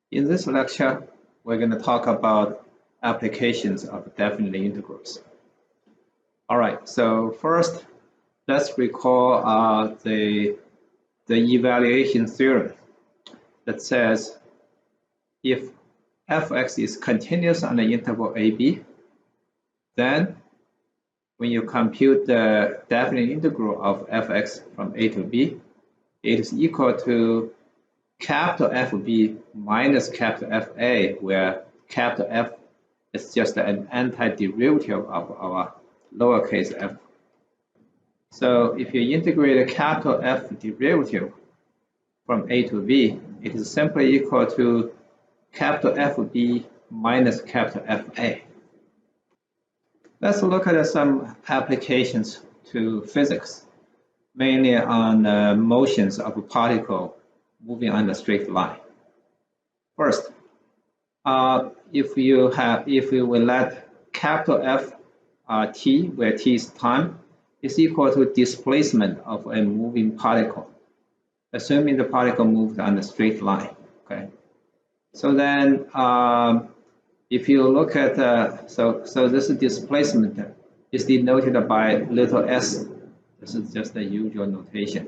In this lecture, we're going to talk about applications of definite integrals. All right, so first, let's recall the evaluation theorem that says if f(x) is continuous on the interval ab, then when you compute the definite integral of f(x) from a to b, it is equal to capital FB minus capital FA, where capital F is just an antiderivative of our lowercase f. So if you integrate a capital F derivative from A to B, it is simply equal to capital FB minus capital FA. Let's look at some applications to physics, mainly on motions of a particle moving on a straight line. First, if we will let capital F t, where t is time, is equal to displacement of a moving particle, assuming the particle moved on a straight line. Okay, so then if you look at so this displacement is denoted by little s. This is just the usual notation.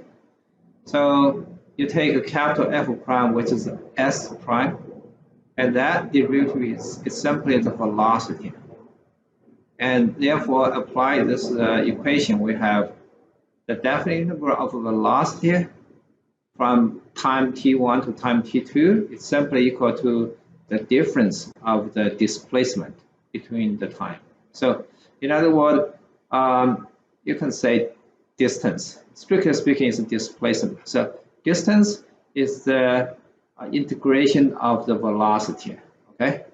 So you take a capital F prime, which is s prime, and that derivative is simply the velocity. And therefore, apply this equation, we have the definite integral of velocity from time t1 to time t2 is simply equal to the difference of the displacement between the time. So in other words, you can say distance. Strictly speaking, is displacement. So distance is the integration of the velocity. Okay.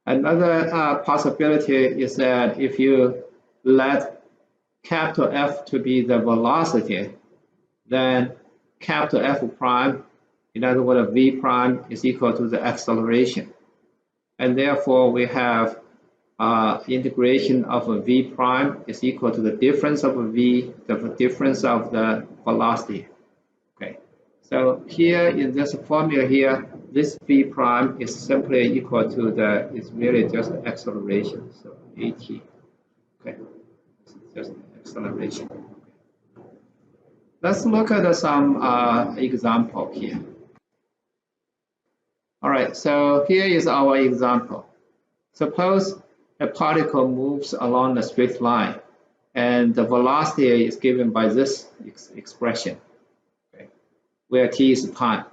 Another possibility is that if you let capital F to be the velocity, then capital F prime, in other words, v prime, is equal to the acceleration. And therefore, we have integration of a v prime is equal to the difference of a v, the difference of the velocity. Okay, so here in this formula here, this v prime is simply equal to the, it's really just the acceleration, so at. Okay, it's just acceleration. Let's look at some example here. All right, so here is our example. Suppose a particle moves along a straight line, and the velocity is given by this expression, okay, where t is time.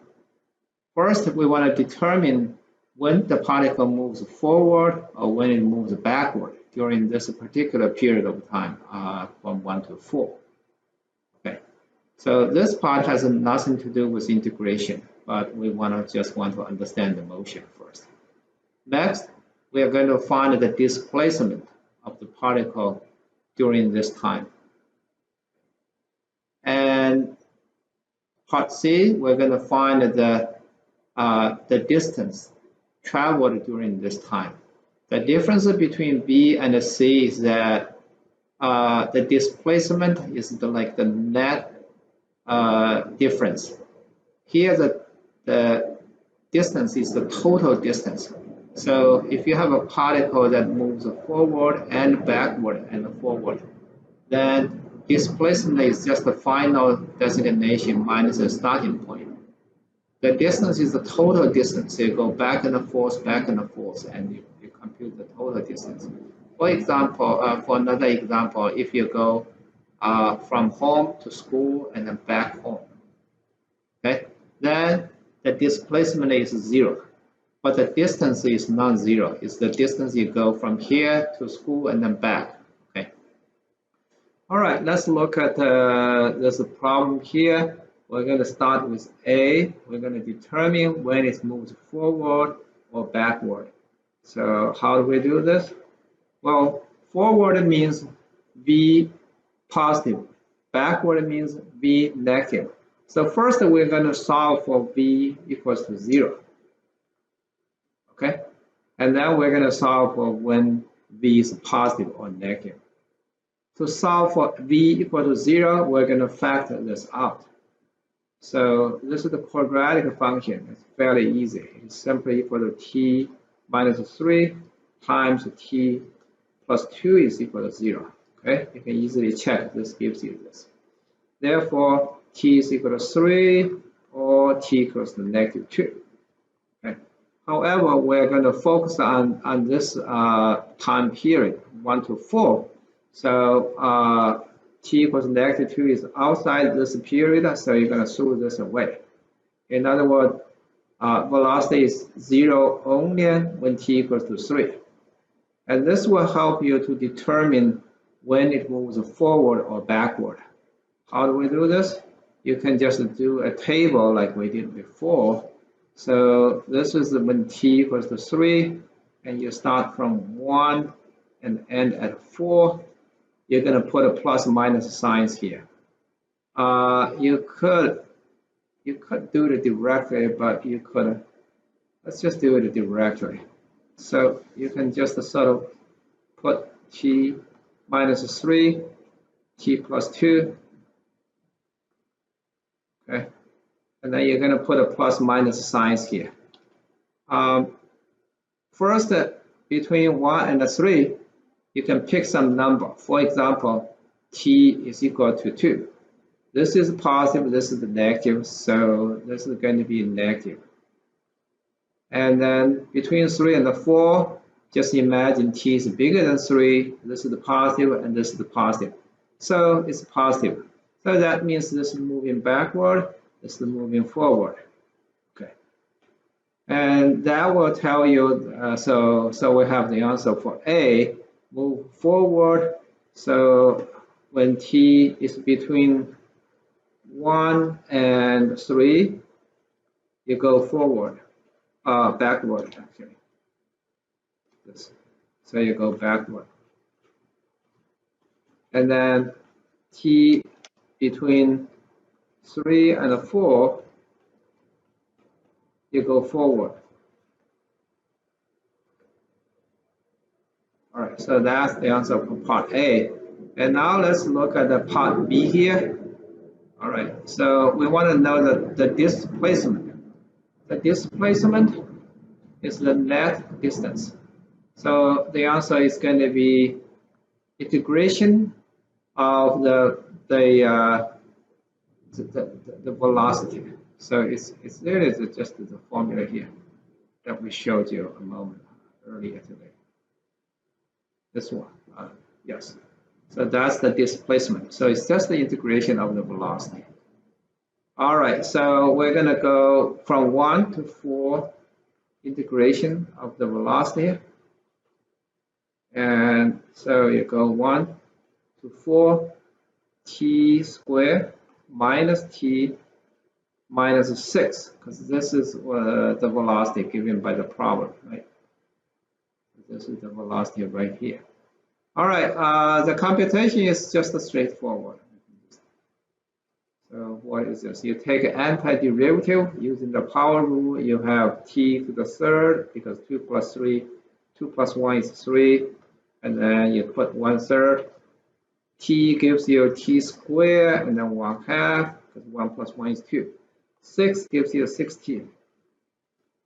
First, we want to determine when the particle moves forward or when it moves backward during this particular period of time from 1 to 4. Okay, so this part has nothing to do with integration, but we just want to understand the motion first. Next, we are going to find the displacement of the particle during this time. And part C, we're going to find the distance traveled during this time. The difference between B and C is that the displacement is like the net difference. Here, the distance is the total distance. So if you have a particle that moves forward and backward and forward, then displacement is just the final designation minus the starting point. The distance is the total distance. So you go back and forth, and you compute the total distance. For example, for another example, if you go from home to school and then back home, okay, then the displacement is 0. But the distance is non-zero. It's the distance you go from here to school and then back. Okay. All right. Let's look at there's a problem here. We're going to start with A. We're going to determine when it moves forward or backward. So how do we do this? Well, forward means V positive. Backward means V negative. So first we're going to solve for V equals to 0. Okay, and then we're going to solve for when V is positive or negative. To solve for V equal to 0, we're going to factor this out. So this is the quadratic function. It's fairly easy. It's simply equal to t minus 3 times t plus 2 is equal to 0. Okay, you can easily check. This gives you this. Therefore, t is equal to 3 or t equals to negative 2. Okay. However, we're going to focus on this time period, 1 to 4. So t equals negative 2 is outside this period, so you're going to throw this away. In other words, velocity is 0 only when t equals to 3. And this will help you to determine when it moves forward or backward. How do we do this? You can just do a table like we did before. So this is when t equals to 3, and you start from 1 and end at 4. You're going to put a plus minus signs here. You could do it directly, but you could, let's just do it directly. So you can just sort of put t minus 3, t plus 2, okay? And then you're going to put a plus minus signs here. First, between 1 and 3, you can pick some number. For example, t is equal to 2. This is positive, this is negative, so this is going to be negative. And then between 3 and 4, just imagine t is bigger than 3. This is the positive and this is the positive. So it's positive. So that means this is moving backward, this is moving forward. Okay. And that will tell you, so we have the answer for A, move forward. So when t is between 1 and 3, you go forward, backward actually. So you go backward. And then t between 3 and 4, you go forward. All right, so that's the answer for part A. And now let's look at the part B here. All right, so we want to know the displacement. The displacement is the net distance. So the answer is going to be integration of the velocity. So it's really just the formula here that we showed you a moment earlier today. This one, yes. So that's the displacement. So it's just the integration of the velocity. All right, so we're going to go from 1 to 4 integration of the velocity. And so you go 1 to 4 t squared minus t minus 6, because this is the velocity given by the problem, right? This is the velocity right here. All right, the computation is just straightforward. So what is this? You take an antiderivative using the power rule. You have t to the third, because 2 plus 1 is 3, and then you put 1/3. T gives you t squared, and then 1/2, because 1 plus 1 is 2. 6 gives you 16.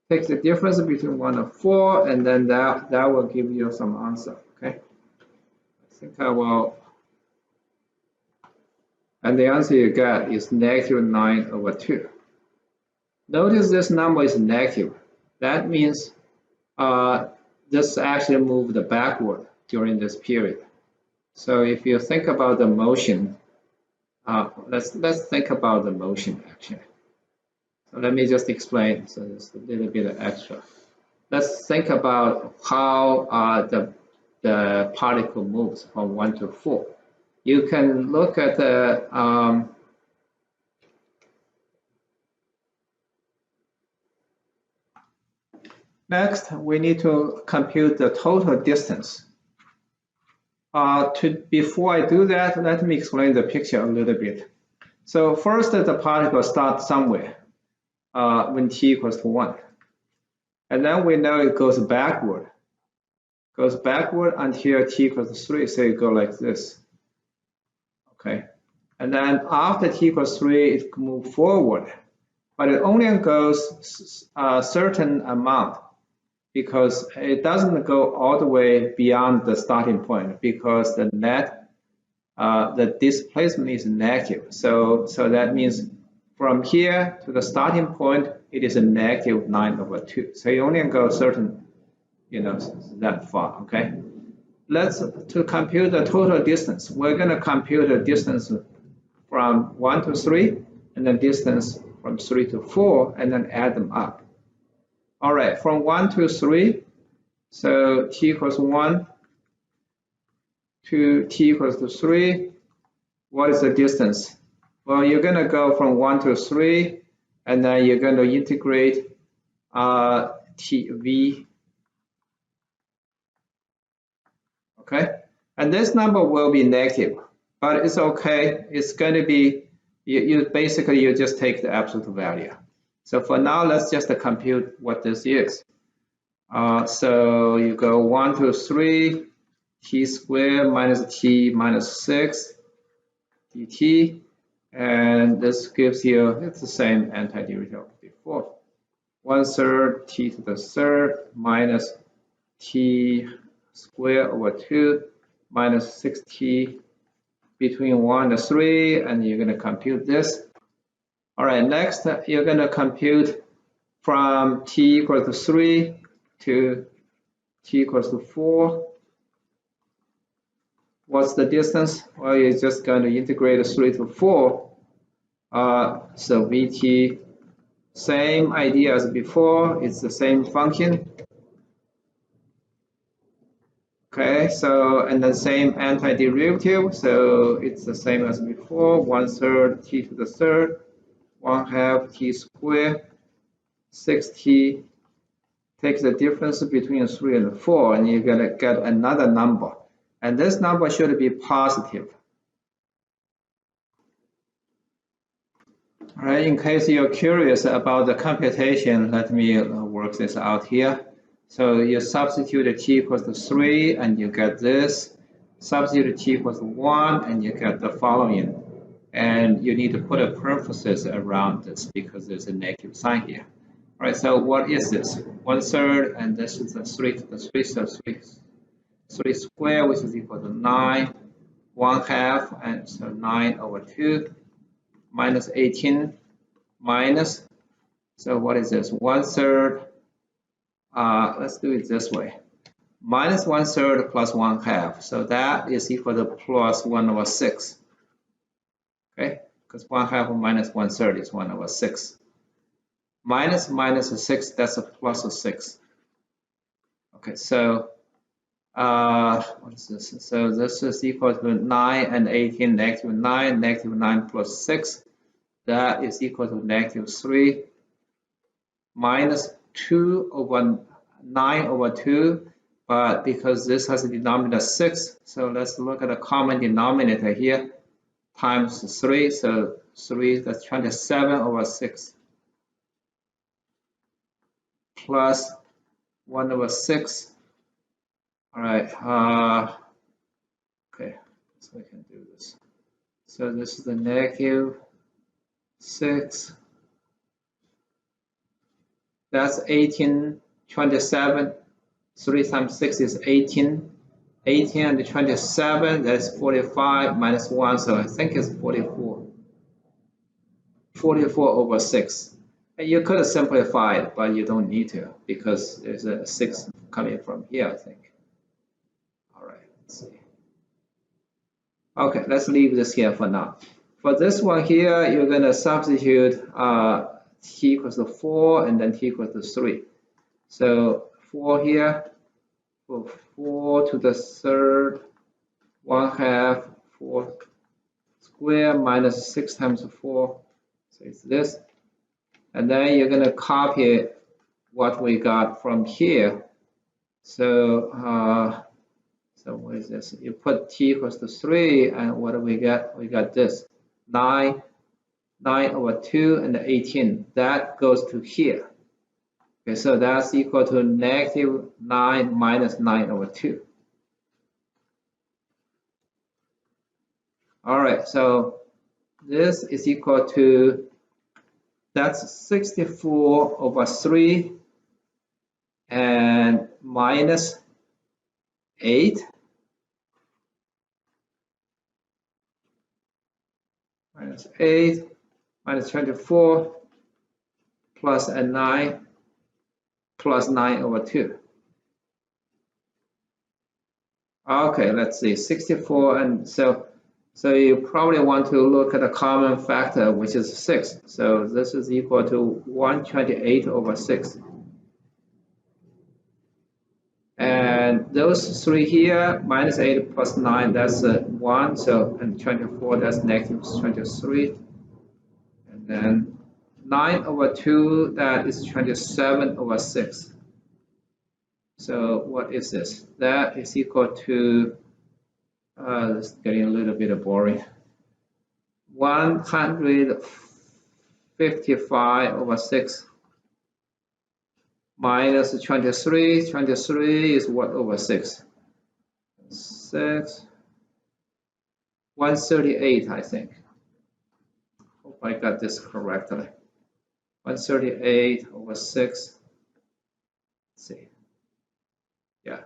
Take the difference between 1 and 4, and then that will give you some answer. Okay. I think I will. And the answer you get is -9/2. Notice this number is negative. That means this actually moved backward during this period. So if you think about the motion, let's think about the motion actually. So let me just explain. So there's a little bit of extra. Let's think about how the particle moves from 1 to 4. You can look at the next, we need to compute the total distance. Before I do that, let me explain the picture a little bit. So first, the particle starts somewhere when t equals to 1. And then we know it goes backward. Until t equals to 3, so you go like this. Okay. And then after t equals 3, it can move forward. But it only goes a certain amount because it doesn't go all the way beyond the starting point because the net, the displacement is negative. So that means from here to the starting point, it is a negative 9/2. So you only go certain, that far, okay? To compute the total distance, we're going to compute the distance from 1 to 3, and the distance from 3 to 4, and then add them up. All right, from 1 to 3, so t equals 1 to t equals to 3. What is the distance? Well, you're going to go from 1 to 3, and then you're going to integrate v. Okay, and this number will be negative, but it's okay. It's going to be, you just take the absolute value. So for now, let's just compute what this is. So you go 1 to 3, t squared minus t minus 6 dt, and this gives you, it's the same antiderivative before. 1/3 t to the third minus t squared over 2 minus 6t between 1 and 3, and you're going to compute this. All right, next you're going to compute from t equals to 3 to t equals to 4. What's the distance? Well, you're just going to integrate 3 to 4. So vt, same idea as before, it's the same function. Okay, so, and the same antiderivative, so it's the same as before, 1/3 t to the third, 1/2 t squared, 6t, take the difference between 3 and 4, and you're gonna get another number. And this number should be positive. All right, in case you're curious about the computation, let me work this out here. So you substitute t equals to 3 and you get this. Substitute t equals to 1 and you get the following. And you need to put a parenthesis around this because there's a negative sign here. All right, so what is this? 1/3, and this is the 3 to the 3, so 3 squared, which is equal to 9, 1/2, and so 9/2, minus 18, minus, so what is this? 1/3. Let's do it this way. Minus 1/3 plus 1/2. So that is equal to plus 1/6. Okay, because 1/2 minus 1/3 is 1/6. Minus 6, that's a plus of 6. Okay, so what is this? So this is equal to 9 and 18, negative 9, negative 9 plus 6. That is equal to negative 3 minus 2/9/2, but because this has a denominator 6, so let's look at the common denominator here, times 3, so 3, that's 27/6, plus 1/6. All right, okay, so I can do this. So this is the negative 6. That's 18, 27. 3 times 6 is 18. 18 and 27, that's 45 minus 1, so I think it's 44. 44/6. And you could simplify it, but you don't need to because there's a 6 coming from here, I think. All right, let's see. Okay, let's leave this here for now. For this one here, you're going to substitute t equals to 4 and then t equals to 3. So 4 here, 4 to the third, 1/2, 4 squared minus 6 times 4. So it's this. And then you're going to copy what we got from here. So, so what is this? You put t equals to 3, and what do we get? We got this, 9/2 and 18. That goes to here. Okay, so that's equal to negative 9 minus 9/2. All right, so this is equal to, that's 64 over 3 and minus 8. Minus 8 minus 24 plus a 9 plus 9 over 2. Okay, let's see, 64, and so you probably want to look at a common factor, which is 6. So this is equal to 128 over 6. And those 3 here, minus 8 plus 9, that's 1. So, and 24, that's negative 23. And then 9 over 2, that is 27 over 6. So what is this? That is equal to, it's getting a little bit boring, 155 over 6 minus 23. 23 is what over 6? 138, I think. Hope I got this correctly. 138 over 6. Let's see. Yeah.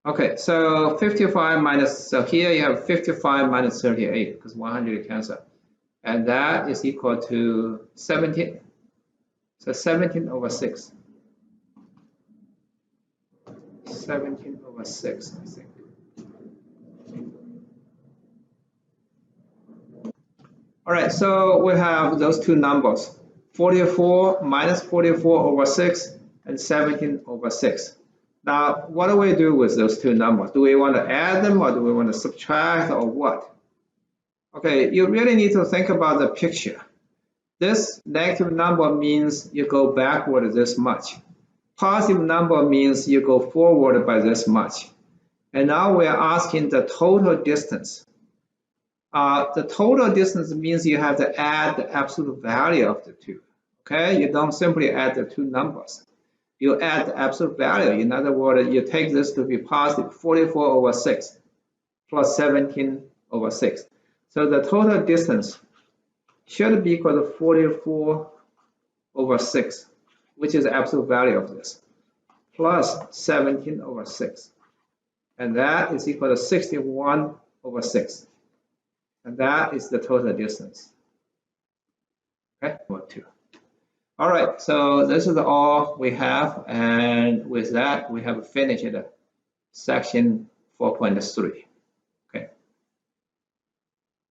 Okay, so 55 minus, so here you have 55 minus 38 because 100 cancel. And that is equal to 17. So 17 over 6. 17 over 6, I think. All right, so we have those two numbers, 44 minus 44 over 6 and 17 over 6. Now, what do we do with those two numbers? Do we want to add them or do we want to subtract or what? Okay, you really need to think about the picture. This negative number means you go backward this much. Positive number means you go forward by this much. And now we're asking the total distance. The total distance means you have to add the absolute value of the two. Okay, you don't simply add the two numbers. You add the absolute value. In other words, you take this to be positive 44 over 6 plus 17 over 6. So the total distance should be equal to 44 over 6, which is the absolute value of this, plus 17 over 6. And that is equal to 61 over 6. And that is the total distance. Okay, 2. All right, so this is all we have. And with that, we have finished section 4.3.